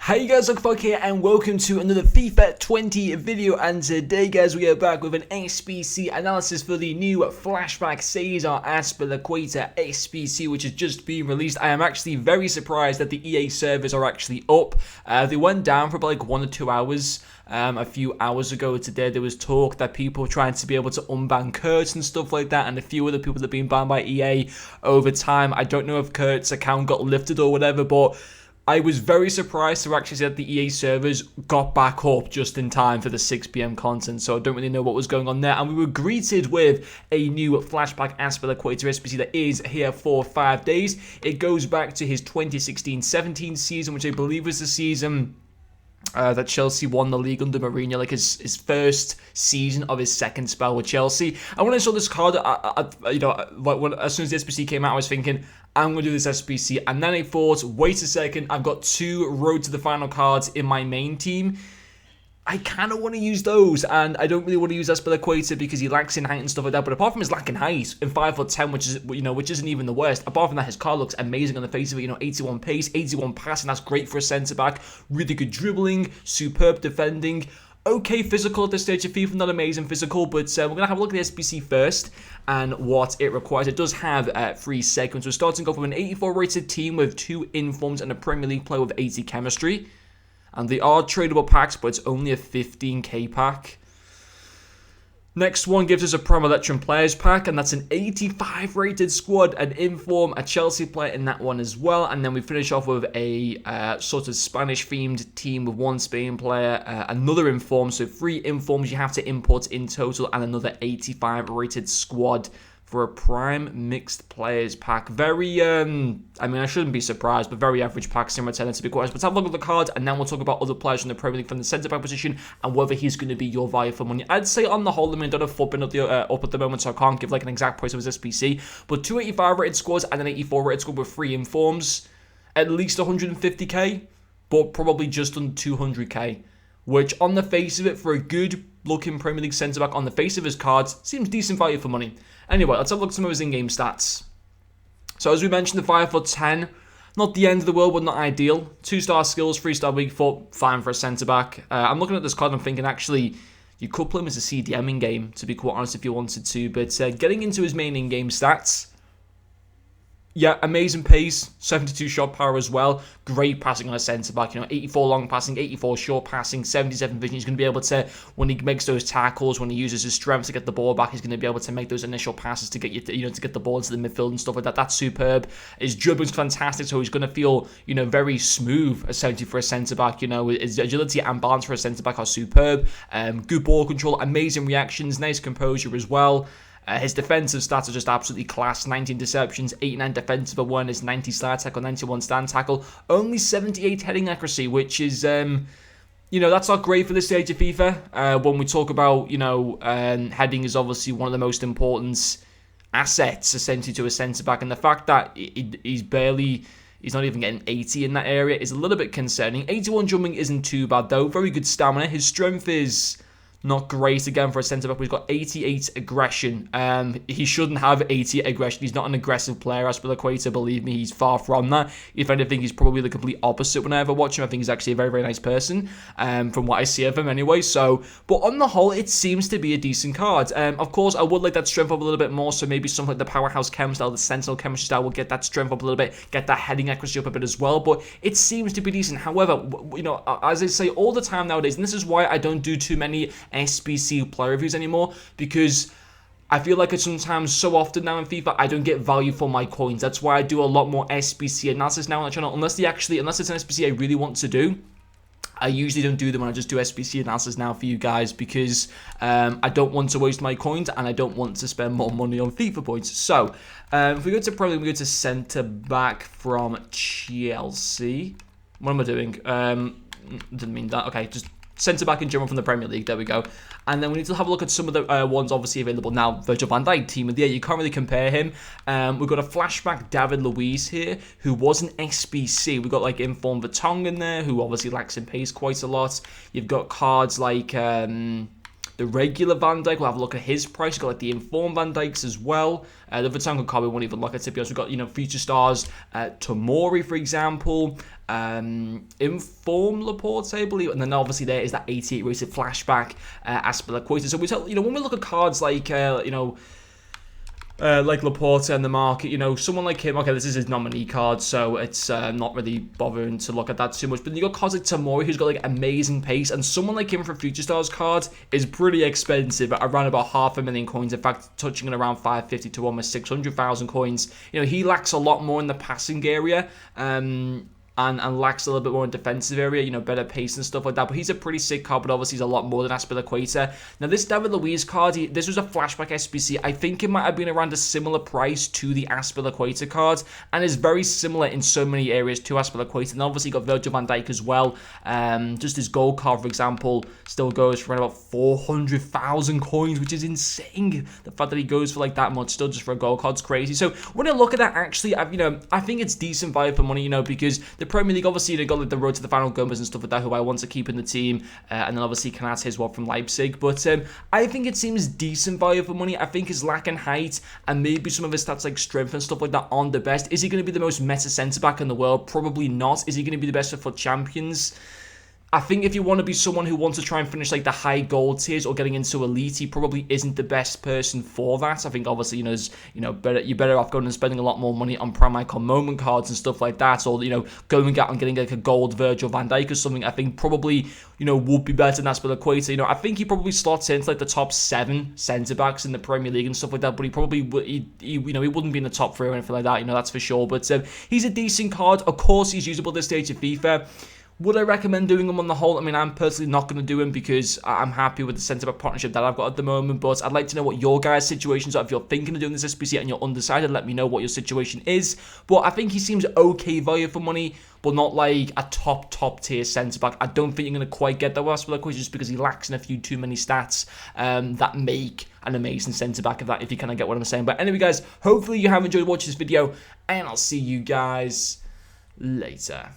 Hey guys, Luckfuck here and welcome to another FIFA 20 video, and today guys we are back with an SBC analysis for the new Flashback Azpilicueta SBC which has just been released. I am actually very surprised that the EA servers are actually up. They went down for about like 1 or 2 hours. A few hours ago today there was talk that people were trying to be able to unban Kurtz and stuff like that, and a few other people that have been banned by EA over time. I don't know if Kurtz's account got lifted or whatever, but I was very surprised to actually see that the EA servers got back up just in time for the 6 PM content, so I don't really know what was going on there. And we were greeted with a new Flashback Azpilicueta SBC that is here for 5 days. It goes back to his 2016-17 season, which I believe was the season that Chelsea won the league under Mourinho, like his first season of his second spell with Chelsea. And when I saw this card, as soon as the SBC came out, I was thinking, I'm going to do this SBC. And then I thought, wait a second, I've got 2 Road to the Final cards in my main team. I kind of want to use those, and I don't really want to use Azpilicueta because he lacks in height and stuff like that. But apart from his lack in height, in 5'10", which isn't even the worst. Apart from that, his card looks amazing on the face of it. 81 pace, 81 passing. That's great for a centre back. Really good dribbling, superb defending. Okay physical at this stage of FIFA, not amazing physical, but we're going to have a look at the SBC first and what it requires. It does have 3 segments. We're starting off with an 84 rated team with 2 informs and a Premier League player with 80 chemistry. And they are tradable packs, but it's only a 15k pack. Next one gives us a Prime Electrum Players pack, and that's an 85 rated squad, an inform, a Chelsea player in that one as well. And then we finish off with a sort of Spanish-themed team with 1 Spain player, another inform, so 3 informs you have to import in total, and another 85 rated squad for a Prime Mixed Players pack. Very, I mean, I shouldn't be surprised, but very average pack, similar to be quite honest. But have a look at the cards, and then we'll talk about other players from the Premier League from the centre-back position, and whether he's going to be your value for money. I'd say on the whole, I mean, I don't have footbin up at the moment, so I can't give like an exact price of his SBC, but 2 85 rated squads and an 84 rated squad with 3 informs, at least 150k, but probably just under 200k. Which, on the face of it, for a good-looking Premier League centre-back, on the face of his cards, seems decent value for money. Anyway, let's have a look at some of his in-game stats. So, as we mentioned, the 5'10", not the end of the world, but not ideal. 2-star skills, 3-star weak foot, fine for a centre-back. I'm looking at this card and I'm thinking, actually, you could play him as a CDM in-game, to be quite honest, if you wanted to. But getting into his main in-game stats, yeah, amazing pace, 72 shot power as well. Great passing on a centre-back, 84 long passing, 84 short passing, 77 vision. He's going to be able to, when he makes those tackles, when he uses his strength to get the ball back, he's going to be able to make those initial passes to get you, to get the ball into the midfield and stuff like that. That's superb. His dribbling's fantastic, so he's going to feel, very smooth, essentially, for a centre-back. His agility and balance for a centre-back are superb. Good ball control, amazing reactions, nice composure as well. His defensive stats are just absolutely class. 19 deceptions, 89 defensive awareness, 90 slide tackle, 91 stand tackle, only 78 heading accuracy, which is, that's not great for this stage of FIFA. When we talk about, heading is obviously one of the most important assets, essentially, to a centre-back. And the fact that he's not even getting 80 in that area is a little bit concerning. 81 jumping isn't too bad, though. Very good stamina. His strength is not great again for a centre-back, but he's got 88 aggression. He shouldn't have 80 aggression. He's not an aggressive player, Azpilicueta, believe me, he's far from that. If anything, he's probably the complete opposite when I ever watch him. I think he's actually a very, very nice person, from what I see of him anyway. So, but on the whole, it seems to be a decent card. Of course, I would like that strength up a little bit more, so maybe something like the Powerhouse Chem style, the Sentinel Chemistry style will get that strength up a little bit, get that heading accuracy up a bit as well, but it seems to be decent. However, as I say all the time nowadays, and this is why I don't do too many SBC player reviews anymore, because I feel like it's sometimes so often now in FIFA I don't get value for my coins. That's why I do a lot more SBC analysis now on the channel, unless it's an SBC I really want to do. I usually don't do them when I just do SBC analysis now for you guys, because I don't want to waste my coins and I don't want to spend more money on FIFA points. So if we go to Premier League, we go to centre back from Chelsea. What am I doing? Didn't mean that. Okay, just centre-back in general from the Premier League. There we go. And then we need to have a look at some of the ones obviously available now. Virgil van Dijk, team of the year. You can't really compare him. We've got a flashback David Luiz here, who was an SBC. We've got like Inform Vertonghen in there, who obviously lacks in pace quite a lot. You've got cards like the regular Van Dijk. We'll have a look at his price. We've got like the informed Van Dijks as well. The Vertonghen card we won't even look at, to be honest. We've got, you know, future stars, Tomori, for example, informed Laporte, I believe, and then obviously there is that 88 rated flashback Azpilicueta. So we tell, you know, when we look at cards like you know, like Laporte and the market, you know, someone like him, okay, this is his nominee card, so it's not really bothering to look at that too much. But you got cards like Tomori, who's got like amazing pace, and someone like him for Future Stars card is pretty expensive, at around about 500,000 coins. In fact, touching on around 550 to almost 600,000 coins. You know, he lacks a lot more in the passing area. And lacks a little bit more in defensive area, you know, better pace and stuff like that. But he's a pretty sick card, but obviously he's a lot more than Azpilicueta. Now, this David Luiz card, this was a flashback SBC. I think it might have been around a similar price to the Azpilicueta card, and is very similar in so many areas to Azpilicueta. And obviously, you got Virgil van Dijk as well. Just his gold card, for example, still goes for around about 400,000 coins, which is insane. The fact that he goes for like that much still just for a gold card's crazy. So when I look at that, actually, you know, I think it's decent value for money, you know, because the Premier League, obviously, they got like the road to the final Gomez and stuff like that, who I want to keep in the team, and then obviously Kanat his one from Leipzig. But I think it seems decent value for money. I think his lacking height and maybe some of his stats like strength and stuff like that aren't the best. Is he going to be the most meta centre back in the world? Probably not. Is he going to be the best for champions? I think if you want to be someone who wants to try and finish like the high gold tiers or getting into elite, he probably isn't the best person for that. I think obviously, you know, you're better off going and spending a lot more money on prime icon moment cards and stuff like that, or, you know, going out and getting like a gold Virgil van Dijk or something. I think probably, you know, would be better than Azpilicueta. You know, I think he probably slots into like the top 7 centre backs in the Premier League and stuff like that, but he probably you know, he wouldn't be in the top 3 or anything like that. You know, that's for sure. But he's a decent card. Of course, he's usable at this stage of FIFA. Would I recommend doing him on the whole? I mean, I'm personally not going to do him because I'm happy with the centre-back partnership that I've got at the moment, but I'd like to know what your guys' situations are. If you're thinking of doing this SBC and you're undecided, let me know what your situation is. But I think he seems okay value for money, but not like a top tier centre-back. I don't think you're going to quite get that with Azpilicueta just because he lacks in a few too many stats that make an amazing centre-back, if you kind of get what I'm saying. But anyway, guys, hopefully you have enjoyed watching this video, and I'll see you guys later.